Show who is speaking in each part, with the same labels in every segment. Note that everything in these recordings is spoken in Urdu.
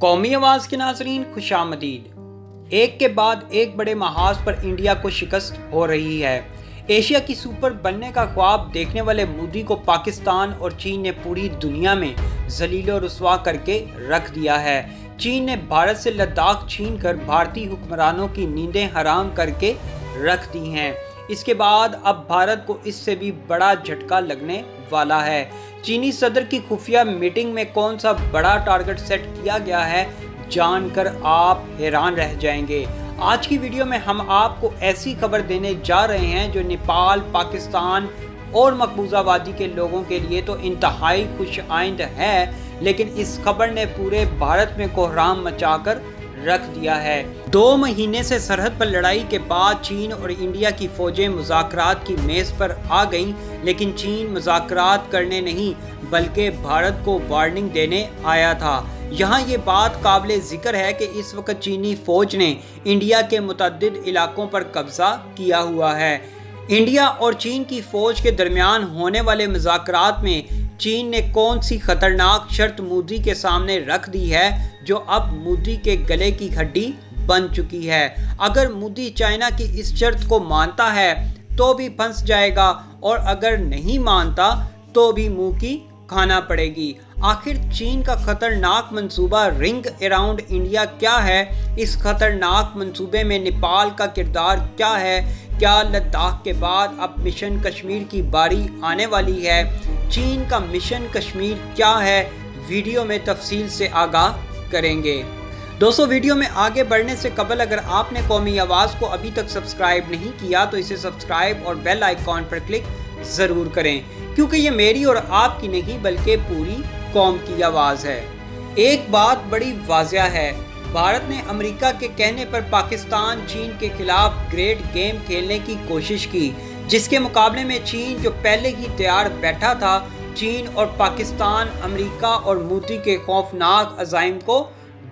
Speaker 1: قومی آواز کے ناظرین خوش آمدید۔ ایک کے بعد ایک بڑے محاذ پر انڈیا کو شکست ہو رہی ہے۔ ایشیا کی سپر بننے کا خواب دیکھنے والے مودی کو پاکستان اور چین نے پوری دنیا میں ذلیل و رسوا کر کے رکھ دیا ہے۔ چین نے بھارت سے لداخ چھین کر بھارتی حکمرانوں کی نیندیں حرام کر کے رکھ دی ہیں۔ اس کے بعد اب بھارت کو اس سے بھی بڑا جھٹکا لگنے والا ہے۔ چینی صدر کی خفیہ میٹنگ میں کون سا بڑا ٹارگٹ سیٹ کیا گیا ہے جان کر آپ حیران رہ جائیں گے۔ آج کی ویڈیو میں ہم آپ کو ایسی خبر دینے جا رہے ہیں جو نیپال، پاکستان اور مقبوضہ وادی کے لوگوں کے لیے تو انتہائی خوش آئند ہے، لیکن اس خبر نے پورے بھارت میں کوہرام مچا کر رکھ دیا ہے۔ 2 مہینے سے سرحد پر لڑائی کے بعد چین اور انڈیا کی فوجیں مذاکرات کی میز پر آ گئیں، لیکن چین مذاکرات کرنے نہیں بلکہ بھارت کو وارننگ دینے آیا تھا۔ یہاں یہ بات قابل ذکر ہے کہ اس وقت چینی فوج نے انڈیا کے متعدد علاقوں پر قبضہ کیا ہوا ہے۔ انڈیا اور چین کی فوج کے درمیان ہونے والے مذاکرات میں چین نے کون سی خطرناک شرط مودی کے سامنے رکھ دی ہے جو اب مودی کے گلے کی ہڈی بن چکی ہے۔ اگر مودی چائنا کی اس شرط کو مانتا ہے تو بھی پھنس جائے گا، اور اگر نہیں مانتا تو بھی منہ کی کھانا پڑے گی۔ آخر چین کا خطرناک منصوبہ رنگ اراؤنڈ انڈیا کیا ہے؟ اس خطرناک منصوبے میں نیپال کا کردار کیا ہے؟ کیا لداخ کے بعد اب مشن کشمیر کی باری آنے والی ہے؟ چین کا مشن کشمیر کیا ہے؟ ویڈیو میں تفصیل سے آگاہ کریں گے۔ دوستو، ویڈیو میں آگے بڑھنے سے قبل اگر آپ نے قومی آواز کو ابھی تک سبسکرائب نہیں کیا تو اسے سبسکرائب اور بیل آئیکن پر کلک ضرور کریں، کیونکہ یہ میری اور آپ کی نہیں بلکہ پوری قوم کی آواز ہے۔ ایک بات بڑی واضح ہے، بھارت نے امریکہ کے کہنے پر پاکستان چین کے خلاف گریٹ گیم کھیلنے کی کوشش کی، جس کے مقابلے میں چین جو پہلے ہی تیار بیٹھا تھا۔ چین اور پاکستان امریکہ اور مودی کے خوفناک عزائم کو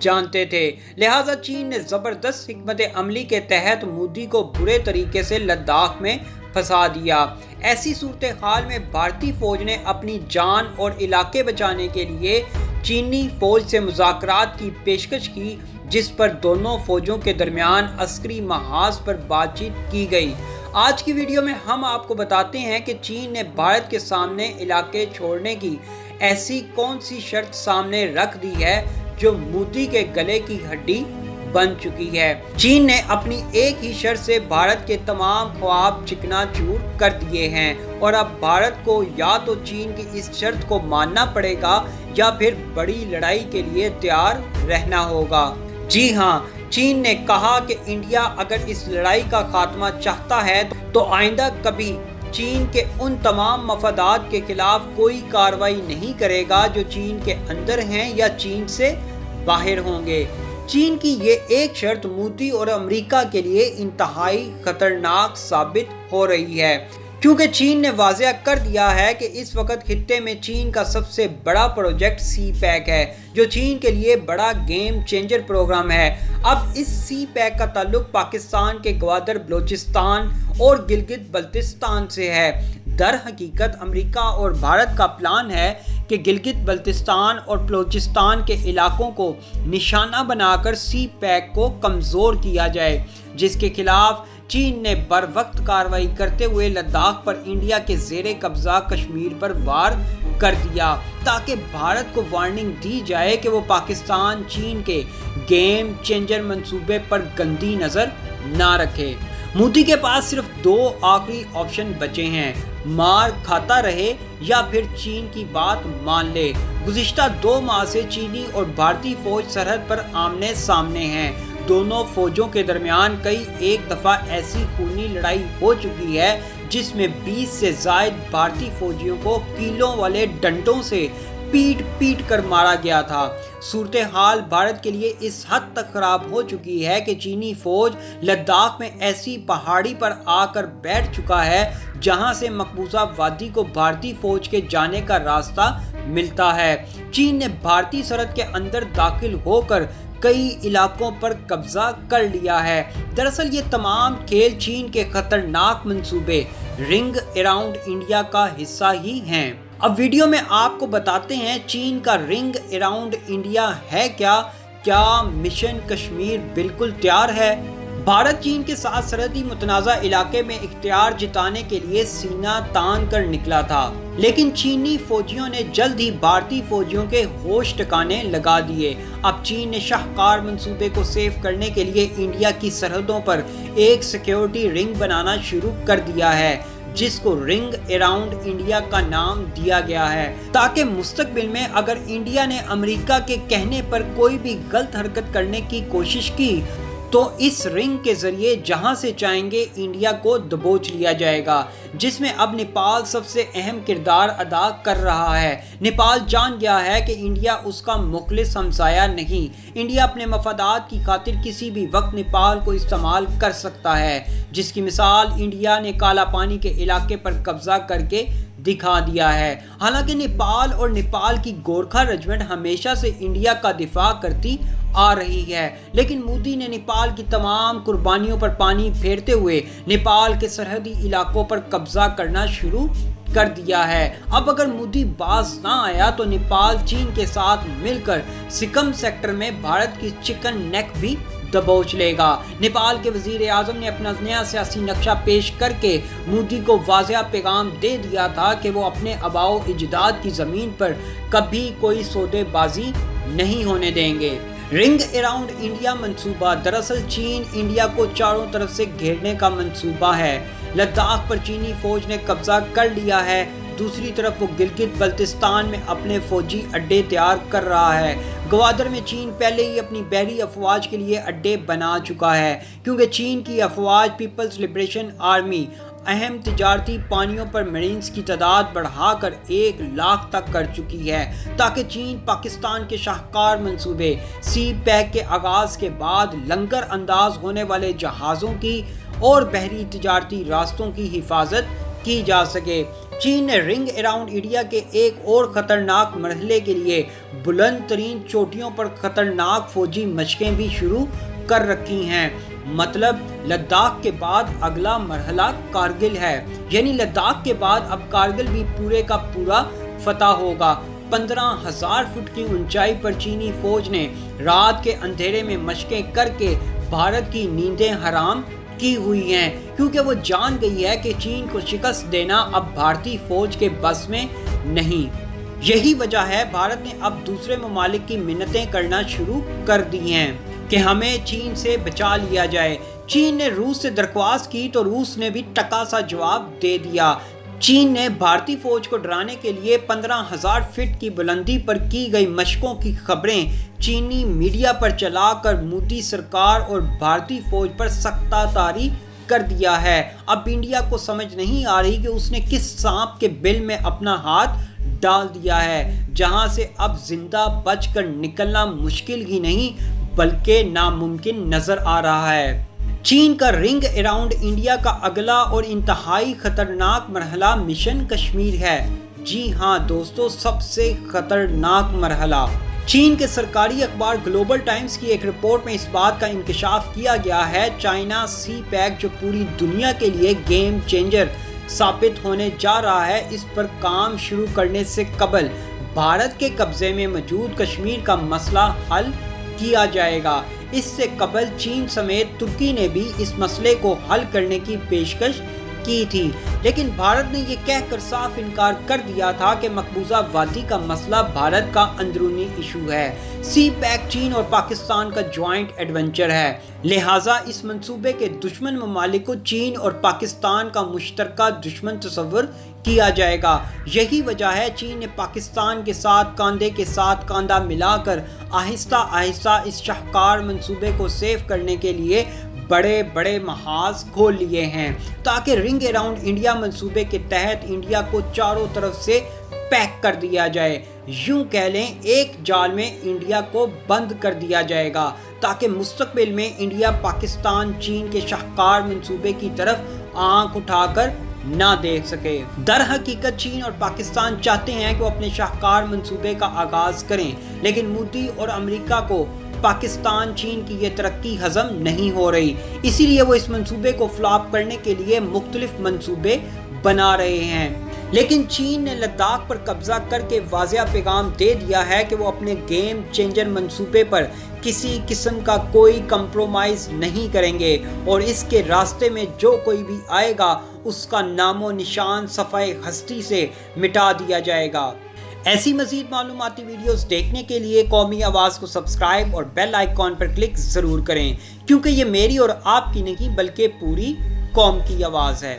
Speaker 1: جانتے تھے، لہٰذا چین نے زبردست حکمت عملی کے تحت مودی کو برے طریقے سے لداخ میں پھنسا دیا۔ ایسی صورتحال میں بھارتی فوج نے اپنی جان اور علاقے بچانے کے لیے چینی فوج سے مذاکرات کی پیشکش کی، جس پر دونوں فوجوں کے درمیان عسکری محاذ پر بات چیت کی گئی۔ آج کی ویڈیو میں ہم آپ کو بتاتے ہیں کہ چین نے بھارت کے سامنے علاقے چھوڑنے کی ایسی کون سی شرط سامنے رکھ دی ہے جو مودی کے گلے کی ہڈی بن چکی ہے۔ چین نے اپنی ایک ہی شرط سے بھارت کے تمام خواب چکنا چور کر دیے ہیں، اور اب بھارت کو یا تو چین کی اس شرط کو ماننا پڑے گا یا پھر بڑی لڑائی کے لیے تیار رہنا ہوگا۔ جی ہاں، چین نے کہا کہ انڈیا اگر اس لڑائی کا خاتمہ چاہتا ہے تو آئندہ کبھی چین کے ان تمام مفادات کے خلاف کوئی کارروائی نہیں کرے گا جو چین کے اندر ہیں یا چین سے باہر ہوں گے۔ چین کی یہ ایک شرط مودی اور امریکہ کے لیے انتہائی خطرناک ثابت ہو رہی ہے، کیونکہ چین نے واضح کر دیا ہے کہ اس وقت خطے میں چین کا سب سے بڑا پروجیکٹ سی پیک ہے، جو چین کے لیے بڑا گیم چینجر پروگرام ہے۔ اب اس سی پیک کا تعلق پاکستان کے گوادر بلوچستان اور گلگت بلتستان سے ہے۔ در حقیقت امریکہ اور بھارت کا پلان ہے کہ گلگت بلتستان اور بلوچستان کے علاقوں کو نشانہ بنا کر سی پیک کو کمزور کیا جائے، جس کے خلاف چین نے بر وقت کارروائی کرتے ہوئے لداخ پر انڈیا کے زیر قبضہ کشمیر پر وار کر دیا، تاکہ بھارت کو وارننگ دی جائے کہ وہ پاکستان چین کے گیم چینجر منصوبے پر گندی نظر نہ رکھے۔ مودی کے پاس صرف 2 آخری آپشن بچے ہیں، مار کھاتا رہے یا پھر چین کی بات مان لے۔ گزشتہ 2 ماہ سے چینی اور بھارتی فوج سرحد پر آمنے سامنے ہیں۔ دونوں فوجوں کے درمیان کئی ایک دفعہ ایسی خونی لڑائی ہو چکی ہے جس میں 20 سے زائد بھارتی فوجیوں کو کیلوں والے ڈنڈوں سے پیٹ پیٹ کر مارا گیا تھا۔ صورتحال بھارت کے لیے اس حد تک خراب ہو چکی ہے کہ چینی فوج لداخ میں ایسی پہاڑی پر آ کر بیٹھ چکا ہے جہاں سے مقبوضہ وادی کو بھارتی فوج کے جانے کا راستہ ملتا ہے۔ چین نے بھارتی سرحد کے اندر داخل ہو کر کئی علاقوں پر قبضہ کر لیا ہے۔ دراصل یہ تمام کھیل چین کے خطرناک منصوبے رنگ اراؤنڈ انڈیا کا حصہ ہی ہیں۔ اب ویڈیو میں آپ کو بتاتے ہیں چین کا رنگ اراؤنڈ انڈیا ہے کیا، کیا مشن کشمیر بالکل تیار ہے؟ بھارت چین کے ساتھ سرحدی متنازع علاقے میں اختیار جتانے کے لیے سینہ تان کر نکلا تھا، لیکن چینی فوجیوں نے جلد ہی بھارتی فوجیوں کے ہوش ٹکانے لگا دیے۔ اب چین نے شاہکار منصوبے کو سیف کرنے کے لیے انڈیا کی سرحدوں پر ایک سیکیورٹی رنگ بنانا شروع کر دیا ہے، جس کو رنگ اراؤنڈ انڈیا کا نام دیا گیا ہے، تاکہ مستقبل میں اگر انڈیا نے امریکہ کے کہنے پر کوئی بھی غلط حرکت کرنے کی کوشش کی تو اس رنگ کے ذریعے جہاں سے چاہیں گے انڈیا کو دبوچ لیا جائے گا، جس میں اب نیپال سب سے اہم کردار ادا کر رہا ہے۔ نیپال جان گیا ہے کہ انڈیا اس کا مخلص ہمسایہ نہیں، انڈیا اپنے مفادات کی خاطر کسی بھی وقت نیپال کو استعمال کر سکتا ہے، جس کی مثال انڈیا نے کالا پانی کے علاقے پر قبضہ کر کے دکھا دیا ہے۔ حالانکہ نیپال اور نیپال کی گورکھا رجمنٹ ہمیشہ سے انڈیا کا دفاع کرتی آ رہی ہے، لیکن مودی نے نیپال کی تمام قربانیوں پر پانی پھیرتے ہوئے نیپال کے سرحدی علاقوں پر قبضہ کرنا شروع کر دیا ہے۔ اب اگر مودی باز نہ آیا تو نیپال چین کے ساتھ مل کر سکم سیکٹر میں بھارت کی چکن نیک بھی دبوچ لے گا۔ نیپال کے وزیر اعظم نے اپنا نیا سیاسی نقشہ پیش کر کے مودی کو واضح پیغام دے دیا تھا کہ وہ اپنے آباء و اجداد کی زمین پر کبھی کوئی سودے بازی نہیں ہونے دیں گے۔ رنگ اراؤنڈ انڈیا منصوبہ دراصل چین انڈیا کو چاروں طرف سے گھیرنے کا منصوبہ ہے۔ لداخ پر چینی فوج نے قبضہ کر لیا ہے، دوسری طرف وہ گلگت بلتستان میں اپنے فوجی اڈے تیار کر رہا ہے۔ گوادر میں چین پہلے ہی اپنی بحری افواج کے لیے اڈے بنا چکا ہے، کیونکہ چین کی افواج پیپلز لبریشن آرمی اہم تجارتی پانیوں پر مرینز کی تعداد بڑھا کر 1,00,000 تک کر چکی ہے، تاکہ چین پاکستان کے شاہکار منصوبے سی پیک کے آغاز کے بعد لنگر انداز ہونے والے جہازوں کی اور بحری تجارتی راستوں کی حفاظت کی جا سکے۔ چین نے رنگ اراؤنڈ انڈیا کے ایک اور خطرناک مرحلے کے لیے بلند ترین چوٹیوں پر خطرناک فوجی مشقیں بھی شروع کر رکھی ہیں۔ مطلب لداخ کے بعد اگلا مرحلہ کارگل ہے، یعنی لداخ کے بعد اب کارگل بھی پورے کا پورا فتح ہوگا۔ 15,000 فٹ کی اونچائی پر چینی فوج نے رات کے اندھیرے میں مشقیں کر کے بھارت کی نیندیں حرام کی ہوئی ہیں، کیونکہ وہ جان گئی ہے کہ چین کو شکست دینا اب بھارتی فوج کے بس میں نہیں۔ یہی وجہ ہے بھارت نے اب دوسرے ممالک کی منتیں کرنا شروع کر دی ہیں کہ ہمیں چین سے بچا لیا جائے۔ چین نے روس سے درخواست کی تو روس نے بھی ٹکا سا جواب دے دیا۔ چین نے بھارتی فوج کو ڈرانے کے لیے 15,000 فٹ کی بلندی پر کی گئی مشقوں کی خبریں چینی میڈیا پر چلا کر مودی سرکار اور بھارتی فوج پر سختہ طاری کر دیا ہے۔ اب انڈیا کو سمجھ نہیں آ رہی کہ اس نے کس سانپ کے بل میں اپنا ہاتھ ڈال دیا ہے، جہاں سے اب زندہ بچ کر نکلنا مشکل ہی نہیں بلکہ ناممکن نظر آ رہا ہے۔ چین کا رنگ اراؤنڈ انڈیا کا اگلا اور انتہائی خطرناک مرحلہ مشن کشمیر ہے۔ جی ہاں دوستو، سب سے خطرناک مرحلہ۔ چین کے سرکاری اخبار گلوبل ٹائمز کی ایک رپورٹ میں اس بات کا انکشاف کیا گیا ہے، چائنا سی پیک جو پوری دنیا کے لیے گیم چینجر ثابت ہونے جا رہا ہے، اس پر کام شروع کرنے سے قبل بھارت کے قبضے میں موجود کشمیر کا مسئلہ حل کیا جائے گا۔ اس سے قبل چین سمیت ترکی نے بھی اس مسئلے کو حل کرنے کی پیشکش کی تھی، لیکن بھارت نے یہ کہہ کر صاف انکار کر دیا تھا کہ مقبوضہ وادی کا مسئلہ بھارت کا اندرونی ایشو ہے۔ سی پیک چین اور پاکستان کا جوائنٹ ایڈونچر ہے، لہٰذا اس منصوبے کے دشمن ممالک کو چین اور پاکستان کا مشترکہ دشمن تصور کیا جائے گا۔ یہی وجہ ہے چین نے پاکستان کے ساتھ کاندھے کے ساتھ کاندھا ملا کر آہستہ آہستہ اس شاہکار منصوبے کو سیف کرنے کے لیے بڑے بڑے محاذ کھول لیے ہیں، تاکہ رنگ اراؤنڈ انڈیا منصوبے کے تحت انڈیا کو چاروں طرف سے پیک کر دیا جائے۔ یوں کہہ لیں ایک جال میں انڈیا کو بند کر دیا جائے گا، تاکہ مستقبل میں انڈیا پاکستان چین کے شاہکار منصوبے کی طرف آنکھ اٹھا کر نہ دیکھ سکے۔ در حقیقت چین اور پاکستان چاہتے ہیں کہ وہ اپنے شاہکار منصوبے کا آغاز کریں، لیکن مودی اور امریکہ کو پاکستان چین کی یہ ترقی ہضم نہیں ہو رہی، اسی لیے وہ اس منصوبے کو فلاپ کرنے کے لیے مختلف منصوبے بنا رہے ہیں۔ لیکن چین نے لداخ پر قبضہ کر کے واضح پیغام دے دیا ہے کہ وہ اپنے گیم چینجر منصوبے پر کسی قسم کا کوئی کمپرومائز نہیں کریں گے اور اس کے راستے میں جو کوئی بھی آئے گا اس کا نام و نشان صفحہ ہستی سے مٹا دیا جائے گا۔ ایسی مزید معلوماتی ویڈیوز دیکھنے کے لیے قومی آواز کو سبسکرائب اور بیل آئیکن پر کلک ضرور کریں، کیونکہ یہ میری اور آپ کی نہیں بلکہ پوری قوم کی آواز ہے۔